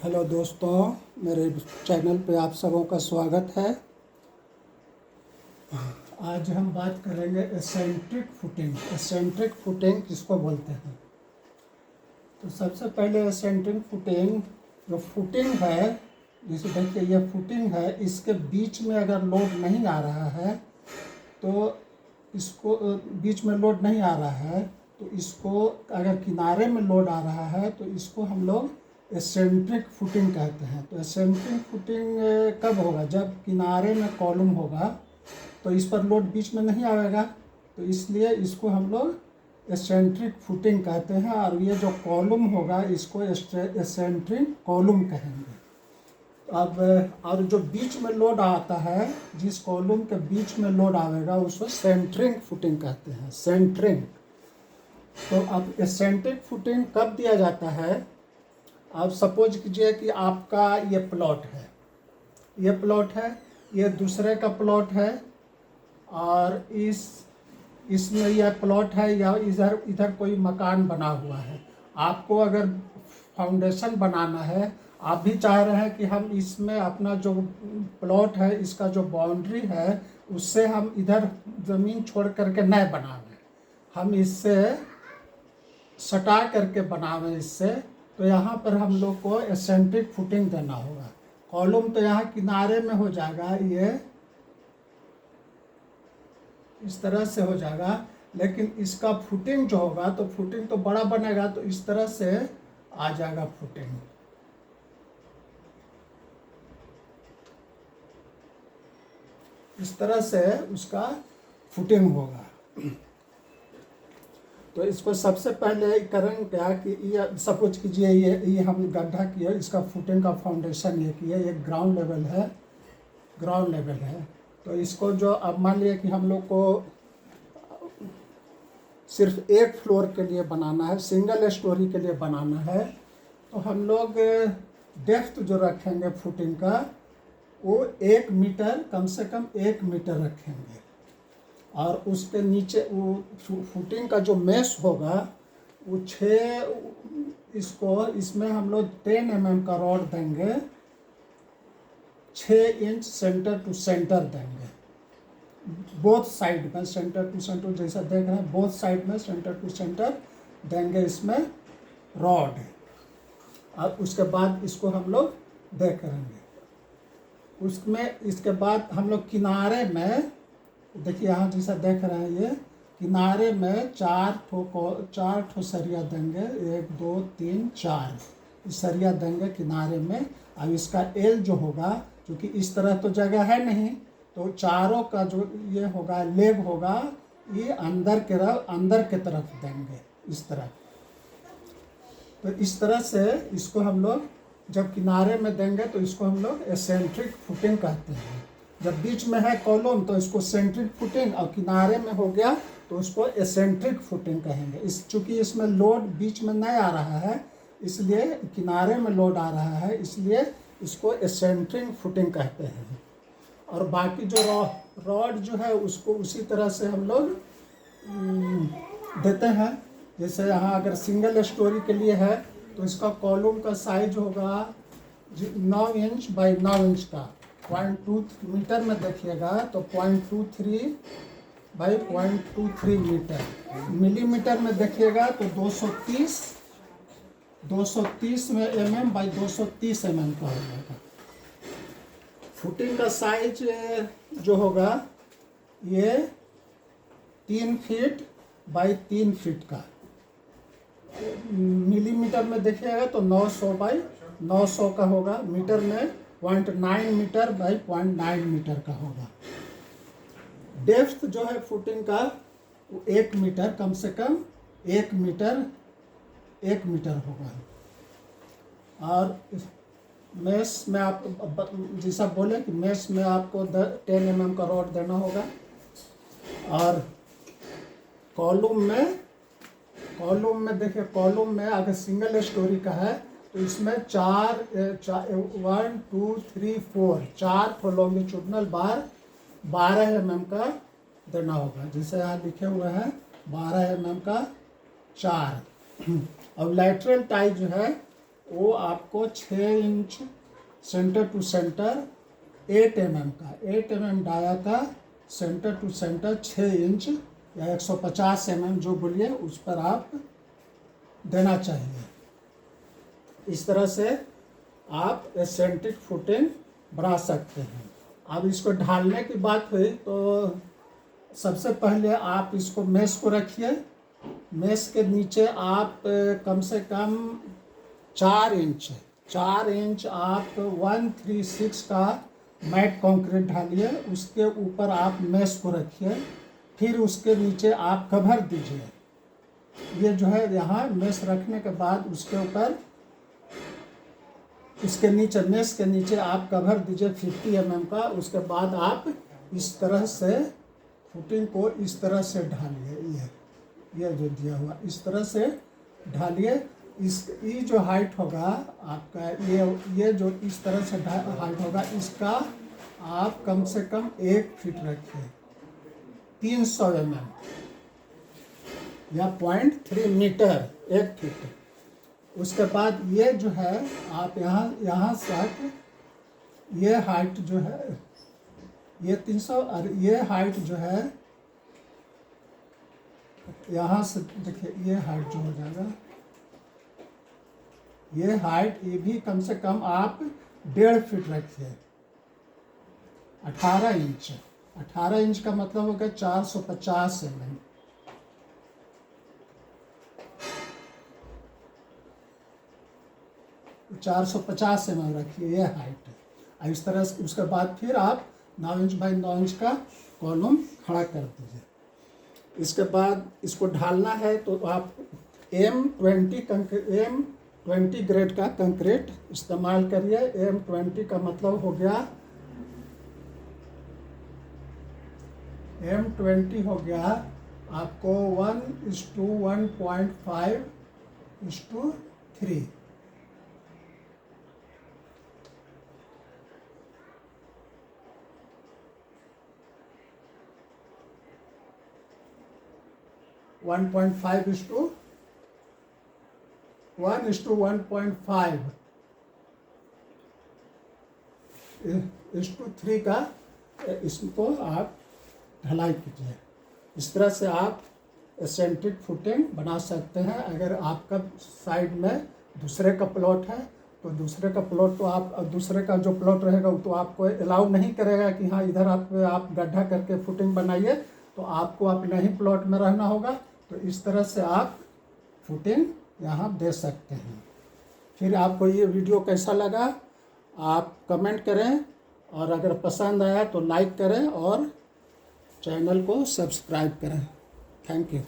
Hello दोस्तों, मेरे channel पे आप सबों का स्वागत है। आज हम बात करेंगे एसेंट्रिक फुटिंग। एसेंट्रिक फुटिंग किसको बोलते हैं? तो सबसे पहले एसेंट्रिक फुटिंग जो फुटिंग है, जैसे देखिए ये फुटिंग है, इसके बीच में अगर लोड नहीं आ रहा है तो इसको बीच में लोड नहीं आ रहा है तो इसको, अगर किनारे में लोड आ रहा है तो इसको हम लोग एसेंट्रिक फुटिंग कहते हैं। तो एसेंट्रिक फुटिंग कब होगा? जब किनारे में कॉलम होगा तो इस पर लोड बीच में नहीं आएगा, तो इसलिए इसको हम लोग एसेंट्रिक फुटिंग कहते हैं। और ये जो कॉलम होगा इसको एसेंट्रिक कॉलम कहेंगे। अब और जो बीच में लोड आता है, जिस कॉलम के बीच में लोड आएगा उसको सेंटरिंग फुटिंग कहते हैं। सेंटरिंग। तो अब एसेंट्रिक फुटिंग कब दिया जाता है? आप सपोज कीजिए कि आपका ये प्लॉट है, ये प्लॉट है, ये दूसरे का प्लॉट है, और इसमें यह प्लॉट है, या इधर इधर कोई मकान बना हुआ है। आपको अगर फाउंडेशन बनाना है, आप भी चाह रहे हैं कि हम इसमें अपना जो प्लॉट है, इसका जो बाउंड्री है, उससे हम इधर ज़मीन छोड़ करके नहीं बनावें, हम इससे सटा करके बनावें इससे। तो यहाँ पर हम लोग को एसेंट्रिक फुटिंग देना होगा। कॉलम तो यहाँ किनारे में हो जाएगा, ये इस तरह से हो जाएगा, लेकिन इसका फुटिंग जो होगा तो फुटिंग तो बड़ा बनेगा, तो इस तरह से आ जाएगा फुटिंग। इस तरह से उसका फुटिंग होगा। तो इसको सबसे पहले करेंगे क्या कि ये सपोज कीजिए ये हम गड्ढा किए, इसका फुटिंग का फाउंडेशन ये किए, ये ग्राउंड लेवल है, ग्राउंड लेवल है। तो इसको जो अब मान लिया कि हम लोग को सिर्फ एक फ्लोर के लिए बनाना है, सिंगल स्टोरी के लिए बनाना है, तो हम लोग डेप्थ जो रखेंगे फुटिंग का वो 1 मीटर, कम से कम 1 मीटर रखेंगे। और उसके नीचे वो फुटिंग का जो मेश होगा वो 6, इसमें हम लोग 10 mm का रॉड देंगे, 6 इंच सेंटर टू सेंटर देंगे, बोथ साइड में सेंटर टू सेंटर, जैसा देख रहे हैं बोथ साइड में सेंटर टू सेंटर देंगे इसमें रॉड। और उसके बाद इसको हम लोग देख करेंगे। उसमें इसके बाद हम लोग किनारे में, देखिए यहाँ जैसा देख रहे हैं, ये किनारे में 4 ठो सरिया देंगे, 1 2 3 4 सरिया देंगे किनारे में। अब इसका एल जो होगा, क्योंकि इस तरह तो जगह है नहीं, तो चारों का जो ये होगा लेग होगा, ये अंदर के तरफ देंगे इस तरह। तो इस तरह से इसको हम लोग जब किनारे में देंगे तो इसको हम लोग एसेंट्रिक फुटिंग कहते हैं। जब बीच में है कॉलम तो इसको सेंट्रिक फुटिंग, और किनारे में हो गया तो उसको एसेंट्रिक फुटिंग कहेंगे। चूँकि इसमें लोड बीच में नहीं आ रहा है, इसलिए किनारे में लोड आ रहा है, इसलिए इसको एसेंट्रिक फुटिंग कहते हैं। और बाकी जो रॉड जो है उसको उसी तरह से हम लोग देते हैं। जैसे यहाँ अगर सिंगल स्टोरी के लिए है तो इसका कॉलम का साइज होगा 9 इंच बाई 9 इंच का, 0.2 मीटर में देखिएगा तो 0.23 बाई 0.23 मीटर। मिलीमीटर में देखिएगा तो 230 में mm बाई 230 mm का हो जाएगा। फुटिंग का साइज जो होगा ये 3 फीट बाई 3 फीट का। मिलीमीटर में देखिएगा तो 900 बाई 900 का होगा। मीटर में 0.9 मीटर बाई 0.9 मीटर का होगा। डेप्थ जो है फुटिंग का वो 1 मीटर, कम से कम 1 मीटर होगा। और मेश में आप जैसा बोले कि मेश में आपको 10 mm का रॉड देना होगा। और कॉलम में देखिए, कॉलम में अगर सिंगल स्टोरी का है तो इसमें 1 2 3 4 ठो लॉन्गिट्यूडनल बार 12 mm का देना होगा। जैसे यहाँ लिखे हुए हैं 12 mm का 4। और लैटरल टाई जो है वो आपको 6 inch centre to centre 8 mm का 8 mm डाया का सेंटर टू सेंटर 6 इंच या 150 mm जो बोलिए उस पर आप देना चाहिए। इस तरह से आप एसेंट्रिक फुटिंग बना सकते हैं। अब इसको ढालने की बात हुई तो सबसे पहले आप इसको मेश को रखिए। मेश के नीचे आप कम से कम 4 इंच आप 136 का मैट कंक्रीट ढालिए। उसके ऊपर आप मेश को रखिए, फिर उसके नीचे आप कवर दीजिए। ये जो है यहाँ मेश रखने के बाद उसके ऊपर इसके नीचे मेश के नीचे आप कवर दीजिए 50 mm का। उसके बाद आप इस तरह से फुटिंग को इस तरह से ढालिए। ये जो दिया हुआ इस तरह से ढालिए। ये जो हाइट होगा आपका ये जो इस तरह से हाइट होगा इसका आप कम से कम 1 फीट रखिए, 300 mm या 0.3 मीटर 1 फीट। उसके बाद ये जो है आप यहाँ तक ये हाइट जो है ये 300 और ये हाइट जो है यहाँ से देखिए ये हाइट जो हो जाएगा ये हाइट ये भी कम से कम आप 1.5 फीट रखिए। 18 इंच का मतलब होगा 450 mm। रखिए ये हाइट है। इस तरह से उसके बाद फिर आप 9 इंच बाई 9 इंच का कॉलम खड़ा कर दीजिए। इसके बाद इसको ढालना है तो आप M20 ग्रेड का कंक्रीट इस्तेमाल करिए। M20 का मतलब हो गया M20 हो गया आपको 1:1.5:3। 1:1.5:3 का इसको आप ढलाई कीजिए। इस तरह से आप एसेंट्रिक फुटिंग बना सकते हैं। अगर आपका साइड में दूसरे का प्लॉट है तो दूसरे का प्लॉट तो आप दूसरे का जो प्लॉट रहेगा तो आपको अलाउ नहीं करेगा कि हाँ इधर आप गड्ढा करके फुटिंग बनाइए, तो आपको अपने ही प्लॉट में रहना होगा। तो इस तरह से आप फुटिंग यहाँ दे सकते हैं। फिर आपको ये वीडियो कैसा लगा आप कमेंट करें, और अगर पसंद आया तो लाइक करें और चैनल को सब्सक्राइब करें। Thank you.